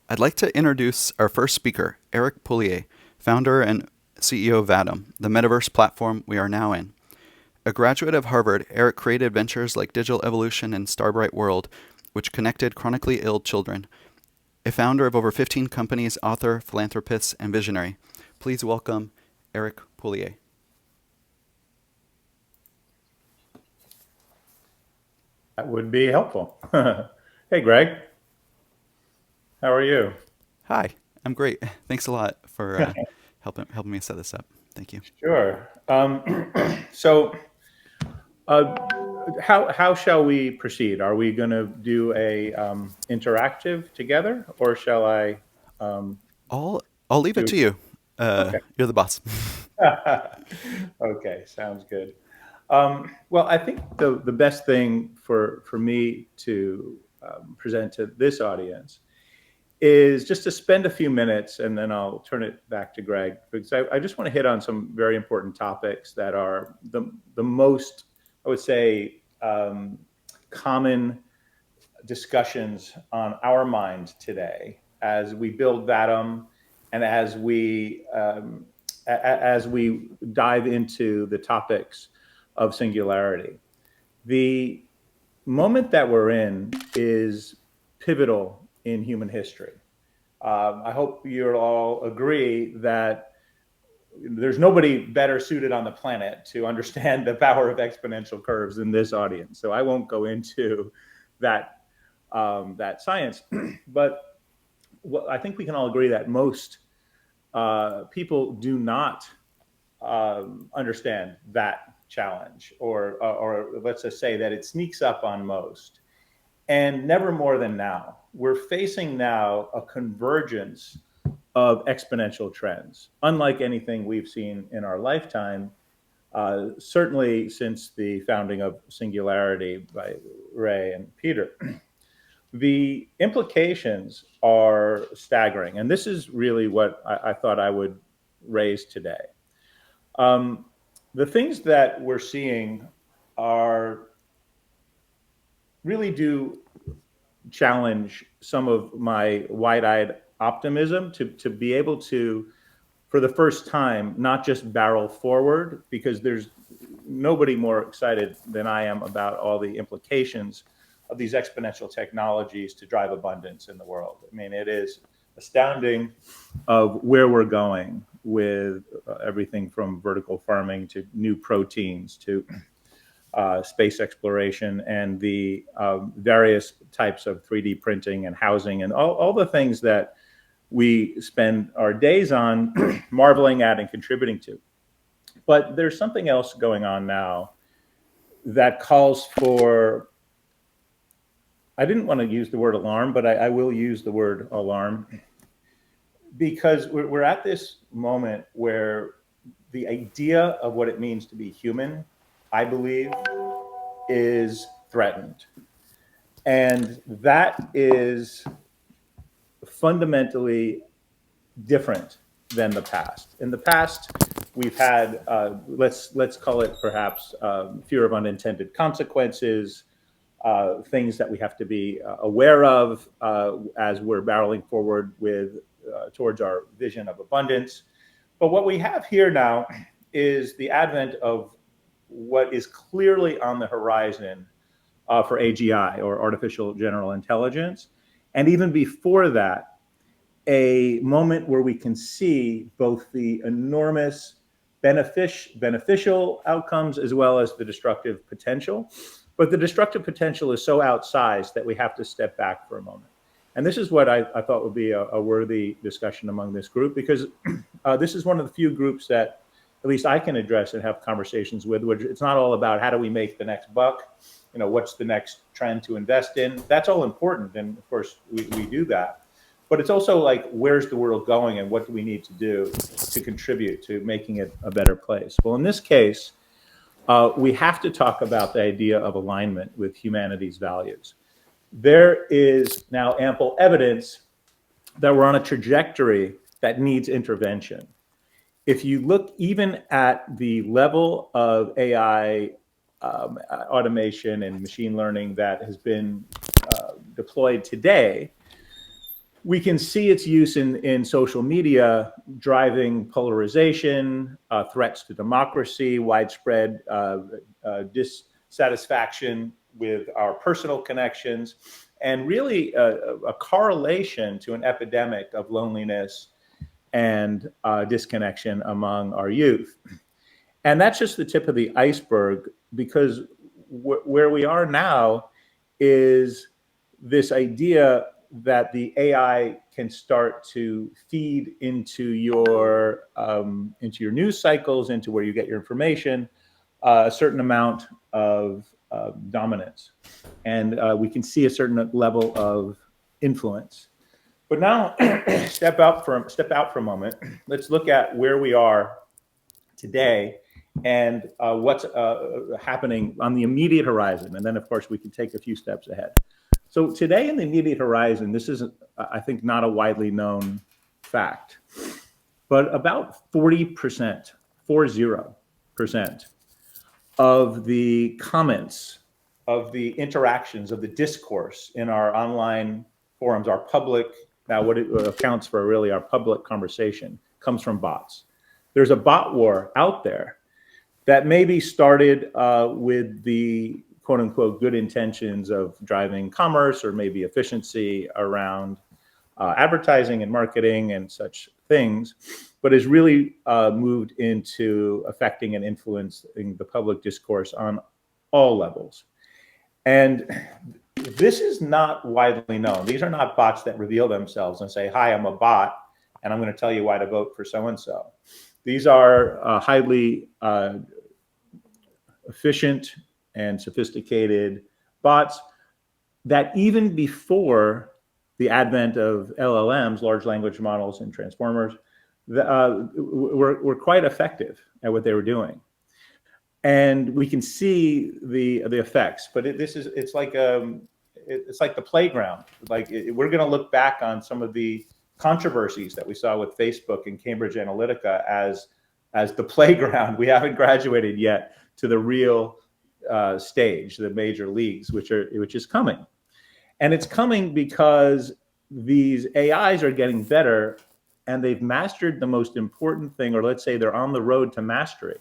I'd like to introduce our first speaker, Eric Pulier, founder and CEO of Atom, the metaverse platform we are now in. A graduate of Harvard, Eric created ventures like Digital Evolution and Starbright World, which connected chronically ill children. A founder of over 15 companies, author, philanthropist, and visionary. Please welcome Eric Pulier. That would be helpful. Hey, Greg. How are you? Hi, I'm great. Thanks a lot for helping me set this up. Thank you. Sure. So, uh, how shall we proceed? Are we going to do a interactive together, or shall I I'll leave it do? to you. Okay. You're the boss. Okay. Sounds good. Well, I think the best thing for me to present to this audience is just to spend a few minutes, and then I'll turn it back to Greg, because I just want to hit on some very important topics that are the most, I would say, common discussions on our mind today as we build Vatum and as we dive into the topics of singularity. The moment that we're in is pivotal in human history. I hope you'll all agree that there's nobody better suited on the planet to understand the power of exponential curves than this audience. So I won't go into that that science, but I think we can all agree that most people do not understand that challenge, or let's just say that it sneaks up on most. And never more than now, we're facing now a convergence of exponential trends, unlike anything we've seen in our lifetime, certainly since the founding of Singularity by Ray and Peter. The implications are staggering, and this is really what I thought I would raise today. Um, the things that we're seeing are really do challenge some of my wide-eyed optimism to be able to, for the first time, not just barrel forward, because there's nobody more excited than I am about all the implications of these exponential technologies to drive abundance in the world. I mean, it is astounding of where we're going with everything from vertical farming to new proteins to space exploration and the various types of 3D printing and housing and all the things that we spend our days on marveling at and contributing to. But there's something else going on now that calls for, I didn't want to use the word alarm, but I will use the word alarm, because we're at this moment where the idea of what it means to be human, I believe, is threatened. And that is fundamentally different than the past. In the past, we've had, let's call it perhaps fear of unintended consequences, things that we have to be aware of as we're barreling forward with towards our vision of abundance. But what we have here now is the advent of what is clearly on the horizon for AGI, or artificial general intelligence. And even before that, a moment where we can see both the enormous beneficial outcomes as well as the destructive potential. But the destructive potential is so outsized that we have to step back for a moment. And this is what I thought would be a worthy discussion among this group, because this is one of the few groups that at least I can address and have conversations with, which it's not all about how do we make the next buck, what's the next trend to invest in. That's all important. And of course, we do that. But it's also like, where's the world going and what do we need to do to contribute to making it a better place? Well, in this case, we have to talk about the idea of alignment with humanity's values. There is now ample evidence that we're on a trajectory that needs intervention. If you look even at the level of AI automation and machine learning that has been deployed today, We can see its use in social media, driving polarization, threats to democracy, widespread dissatisfaction with our personal connections, and really a correlation to an epidemic of loneliness and disconnection among our youth. And that's just the tip of the iceberg, because where we are now is this idea that the AI can start to feed into your news cycles, into where you get your information, a certain amount of dominance, and we can see a certain level of influence. But now, step out for a moment. Let's look at where we are today and what's happening on the immediate horizon, and then of course we can take a few steps ahead. So today in the immediate horizon, this is, I think, not a widely known fact, but about 40%, 40%, of the comments, of the interactions, of the discourse in our online forums, our public, now what it accounts for really our public conversation, comes from bots. There's a bot war out there that maybe started with the quote unquote good intentions of driving commerce or maybe efficiency around advertising and marketing and such things, but has really moved into affecting and influencing the public discourse on all levels. And this is not widely known. These are not bots that reveal themselves and say, hi, I'm a bot, and I'm going to tell you why to vote for so-and-so. These are highly efficient and sophisticated bots that even before the advent of LLMs, large language models and transformers, were quite effective at what they were doing. And we can see the effects, but it's like the playground. Like we're going to look back on some of the controversies that we saw with Facebook and Cambridge Analytica as the playground. We haven't graduated yet to the real stage, the major leagues, which is coming. And it's coming because these AIs are getting better, and they've mastered the most important thing, or let's say they're on the road to mastery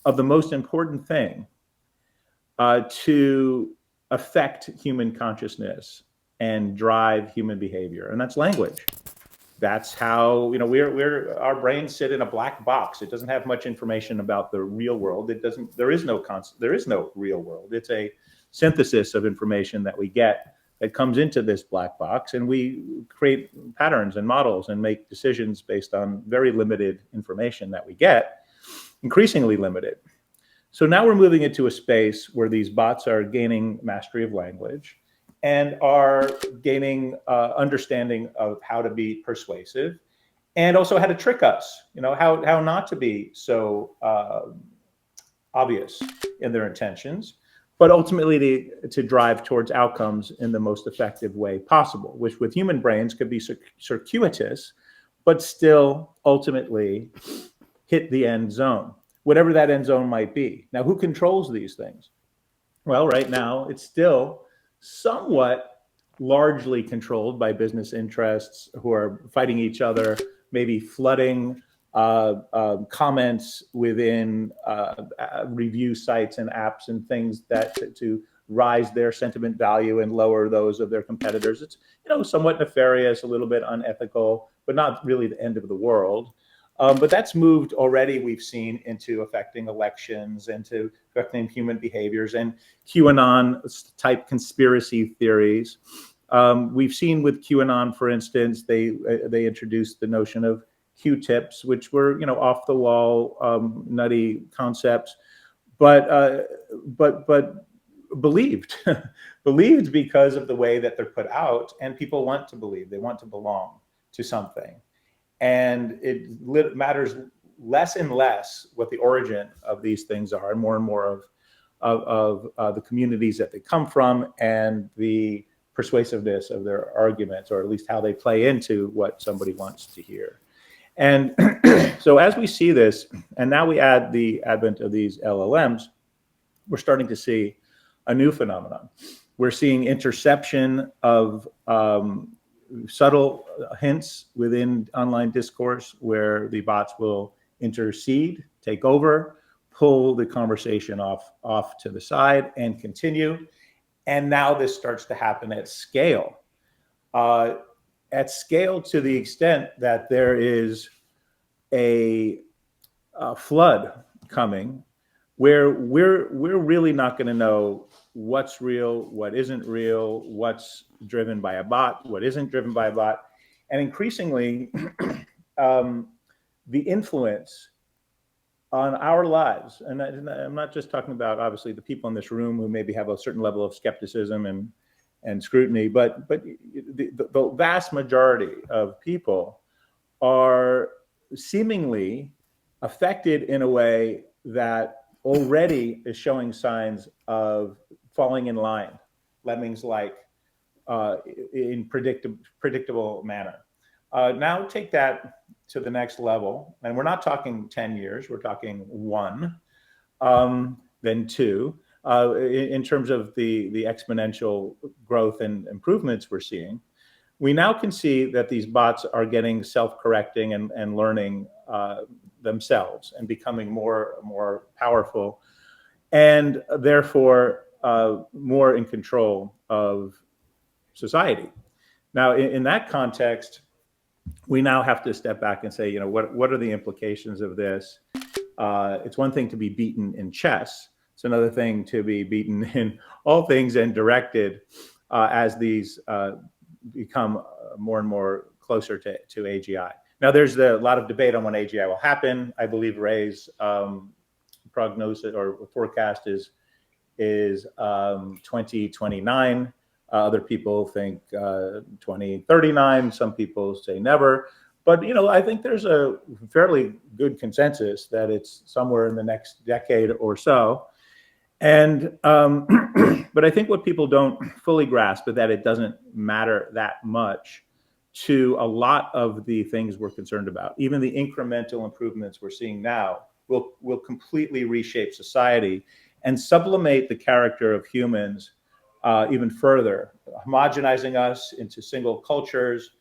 of the most important thing to affect human consciousness and drive human behavior, and that's language. That's how, our brains sit in a black box. It doesn't have much information about the real world. There is no real world. It's a synthesis of information that we get that comes into this black box, and we create patterns and models and make decisions based on very limited information that we get, increasingly limited. So now we're moving into a space where these bots are gaining mastery of language and are gaining understanding of how to be persuasive, and also how to trick us, how not to be so obvious in their intentions, but ultimately to drive towards outcomes in the most effective way possible, which with human brains could be circuitous, but still ultimately hit the end zone, whatever that end zone might be. Now, who controls these things? Well, right now, it's still somewhat largely controlled by business interests who are fighting each other, maybe flooding comments within review sites and apps and things that to rise their sentiment value and lower those of their competitors. It's somewhat nefarious, a little bit unethical, but not really the end of the world. But that's moved already, we've seen, into affecting elections, into affecting human behaviors and QAnon-type conspiracy theories. We've seen with QAnon, for instance, they introduced the notion of Q-tips, which were off-the-wall, nutty concepts, but believed, believed because of the way that they're put out, and people want to believe, they want to belong to something. And it matters less and less what the origin of these things are, and more of the communities that they come from and the persuasiveness of their arguments, or at least how they play into what somebody wants to hear. And so as we see this, and now we add the advent of these LLMs, we're starting to see a new phenomenon. We're seeing interception of subtle hints within online discourse where the bots will intercede, take over, pull the conversation off to the side and continue. And now this starts to happen at scale. At scale to the extent that there is a flood coming where we're really not going to know what's real, what isn't real, what's driven by a bot, what isn't driven by a bot. And increasingly, the influence on our lives, and I'm not just talking about obviously the people in this room who maybe have a certain level of skepticism and scrutiny, but the vast majority of people are seemingly affected in a way that already is showing signs of falling in line, lemmings-like, in predictable manner. Now take that to the next level, and we're not talking 10 years, we're talking 1, then 2, in terms of the exponential growth and improvements we're seeing. We now can see that these bots are getting self-correcting and learning themselves and becoming more powerful, and therefore more in control of society. Now, in that context, we now have to step back and say, you know, what are the implications of this? It's one thing to be beaten in chess. It's another thing to be beaten in all things and directed as these become more and more closer to AGI. Now, there's a lot of debate on when AGI will happen. I believe Ray's prognosis or forecast is 2029. Other people think 2039. Some people say never. But, you know, I think there's a fairly good consensus that it's somewhere in the next decade or so. And but I think what people don't fully grasp is that it doesn't matter that much to a lot of the things we're concerned about. Even the incremental improvements we're seeing now will completely reshape society and sublimate the character of humans even further, homogenizing us into single cultures,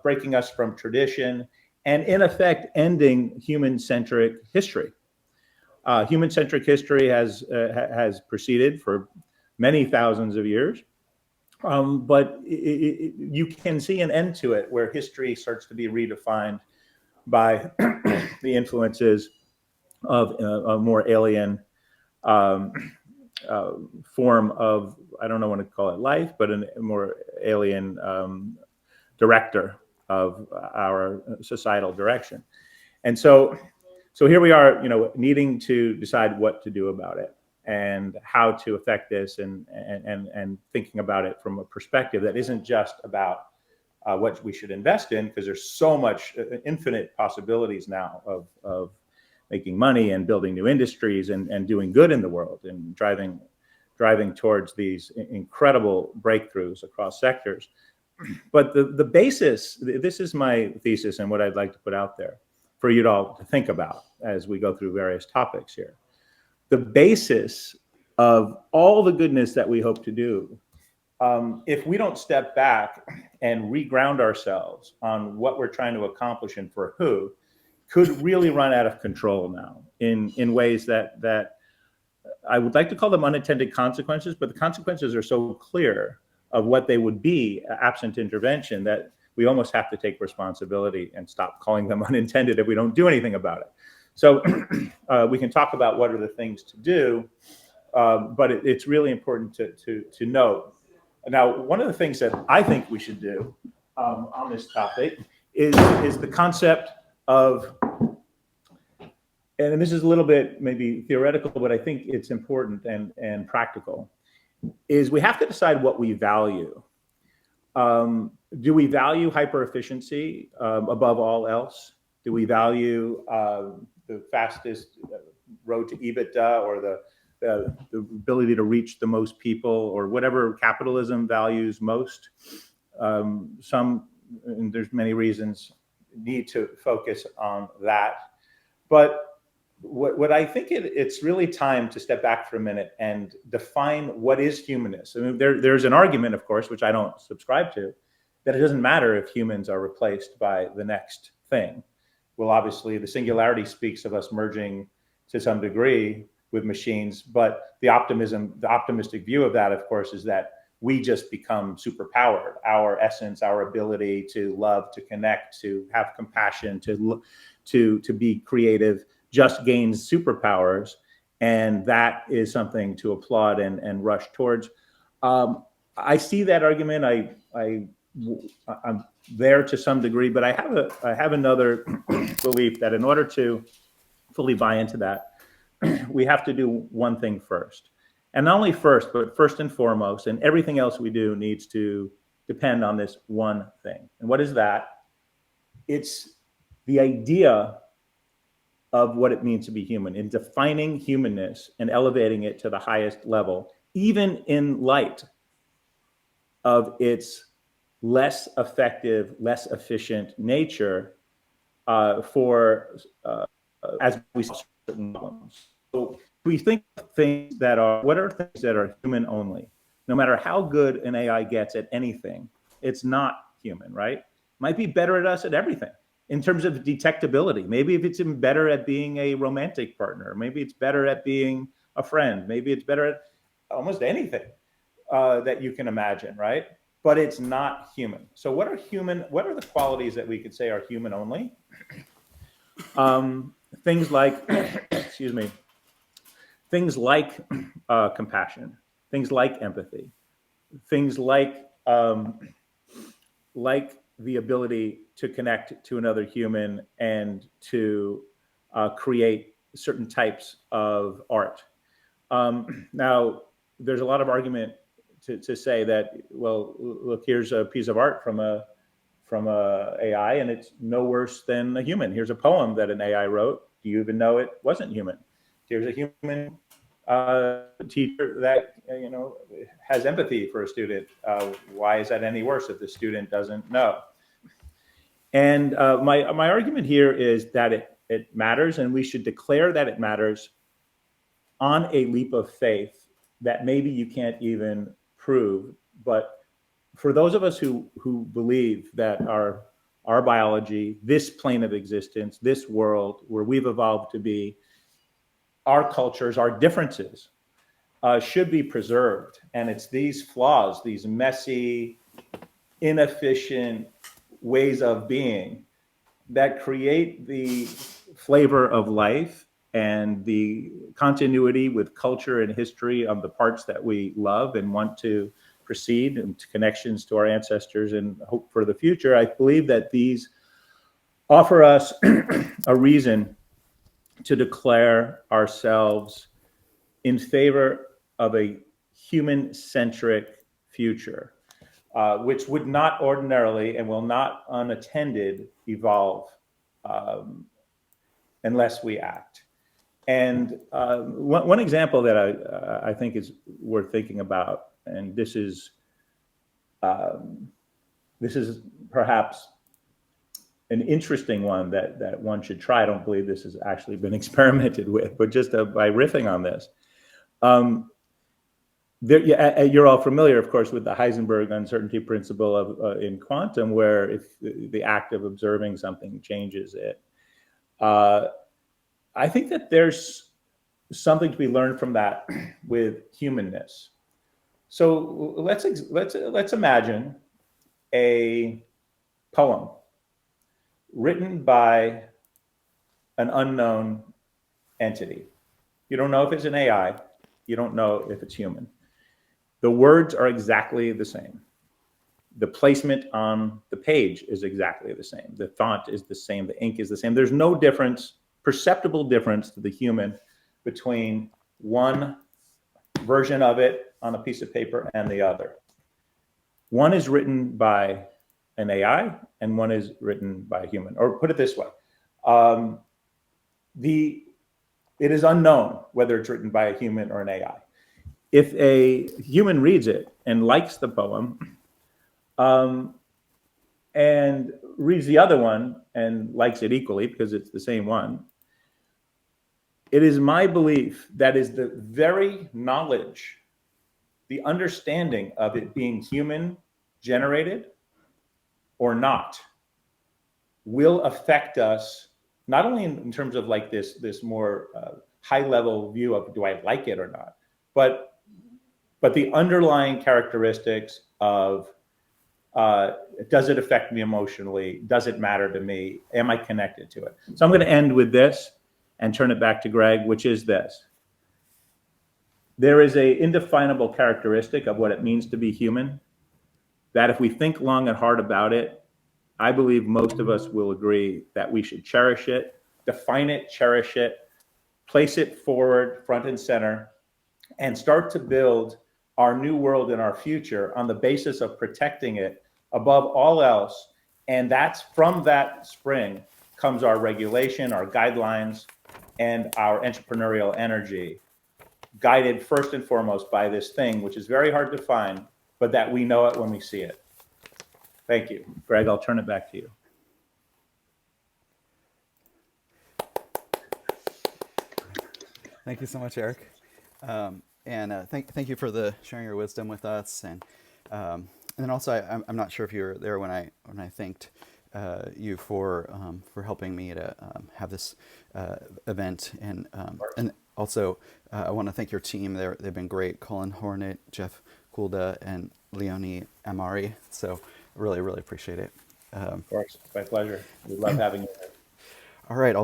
breaking us from tradition, and in effect ending human-centric history. Human-centric history has proceeded for many thousands of years, but you can see an end to it where history starts to be redefined by the influences of a more alien form of, I don't know what to call it, life, but a more alien director of our societal direction. And so here we are, you know, needing to decide what to do about it and how to affect this, and thinking about it from a perspective that isn't just about what we should invest in, because there's so much infinite possibilities now of making money and building new industries and doing good in the world and driving towards these incredible breakthroughs across sectors. But the basis, this is my thesis and what I'd like to put out there for you all to think about as we go through various topics here. The basis of all the goodness that we hope to do, if we don't step back and reground ourselves on what we're trying to accomplish and for who, could really run out of control now in ways that I would like to call them unintended consequences, but the consequences are so clear of what they would be absent intervention that we almost have to take responsibility and stop calling them unintended if we don't do anything about it. So we can talk about what are the things to do, but it's really important to note. Now, one of the things that I think we should do on this topic is the concept of, and this is a little bit maybe theoretical, but I think it's important and practical, is we have to decide what we value. Do we value hyper efficiency above all else? Do we value the fastest road to EBITDA, or the ability to reach the most people, or whatever capitalism values most? Some, and there's many reasons, need to focus on that. But what I think it's really time to step back for a minute and define what is humanness. I mean, there's an argument, of course, which I don't subscribe to, that it doesn't matter if humans are replaced by the next thing. Well, obviously, the singularity speaks of us merging to some degree with machines, but the optimistic view of that, of course, is that we just become superpowered. Our essence, our ability to love, to connect, to have compassion, to be creative, just gains superpowers, and that is something to applaud and rush towards. I see that argument. I'm there to some degree, but I have another belief that in order to fully buy into that, we have to do one thing first. And not only first, but first and foremost, and everything else we do needs to depend on this one thing. And what is that? It's the idea of what it means to be human, in defining humanness and elevating it to the highest level, even in light of its less effective, less efficient nature as we solve certain problems. So we think of things what are things that are human only? No matter how good an AI gets at anything, it's not human, right? Might be better at us at everything in terms of detectability. Maybe if it's better at being a romantic partner, maybe it's better at being a friend, maybe it's better at almost anything that you can imagine, right? But it's not human. So what are the qualities that we could say are human only? Things like, excuse me, things like compassion, things like empathy, things like the ability to connect to another human and to create certain types of art. Now, there's a lot of argument to say that, well, look, here's a piece of art from a AI, and it's no worse than a human. Here's a poem that an AI wrote. Do you even know it wasn't human? Here's a human teacher that has empathy for a student. Why is that any worse if the student doesn't know? And my argument here is that it matters, and we should declare that it matters on a leap of faith that maybe you can't even prove. But for those of us who believe that our biology, this plane of existence, this world where we've evolved to be, our cultures, our differences should be preserved. And it's these flaws, these messy, inefficient ways of being that create the flavor of life and the continuity with culture and history of the parts that we love and want to proceed, and connections to our ancestors and hope for the future. I believe that these offer us a reason to declare ourselves in favor of a human-centric future, which would not ordinarily and will not unattended evolve unless we act. And one example that I think is worth thinking about, and this is perhaps an interesting one that one should try. I don't believe this has actually been experimented with, but just by riffing on this. You're all familiar, of course, with the Heisenberg uncertainty principle in quantum, where if the act of observing something changes it. I think that there's something to be learned from that with humanness. So let's imagine a poem written by an unknown entity. You don't know if it's an AI. You don't know if it's human. The words are exactly the same. The placement on the page is exactly the same. The font is the same. The ink is the same. There's no difference, perceptible difference to the human between one version of it on a piece of paper and the other. One is written by an AI and one is written by a human. Or put it this way, it is unknown whether it's written by a human or an AI. If a human reads it and likes the poem, and reads the other one and likes it equally because it's the same one, it is my belief that is the very knowledge, the understanding of it being human generated, or not will affect us, not only in terms of like this more high level view of do I like it or not, but the underlying characteristics of does it affect me emotionally? Does it matter to me? Am I connected to it? So I'm going to end with this and turn it back to Greg, which is this. There is an indefinable characteristic of what it means to be human that if we think long and hard about it, I believe most of us will agree that we should cherish it, define it, cherish it, place it forward, front and center, and start to build our new world and our future on the basis of protecting it above all else. And that's from that spring comes our regulation, our guidelines, and our entrepreneurial energy, guided first and foremost by this thing, which is very hard to find, but that we know it when we see it. Thank you. Greg, I'll turn it back to you. Thank you so much, Eric. Thank you for the sharing your wisdom with us. And then also, I'm not sure if you were there when I thanked you for helping me to have this event. And also, I want to thank your team. They've been great. Colin Hornet, Jeff Kulda, and Leonie Amari. So really, really appreciate it. Of course, it's my pleasure. We love having you here. All right.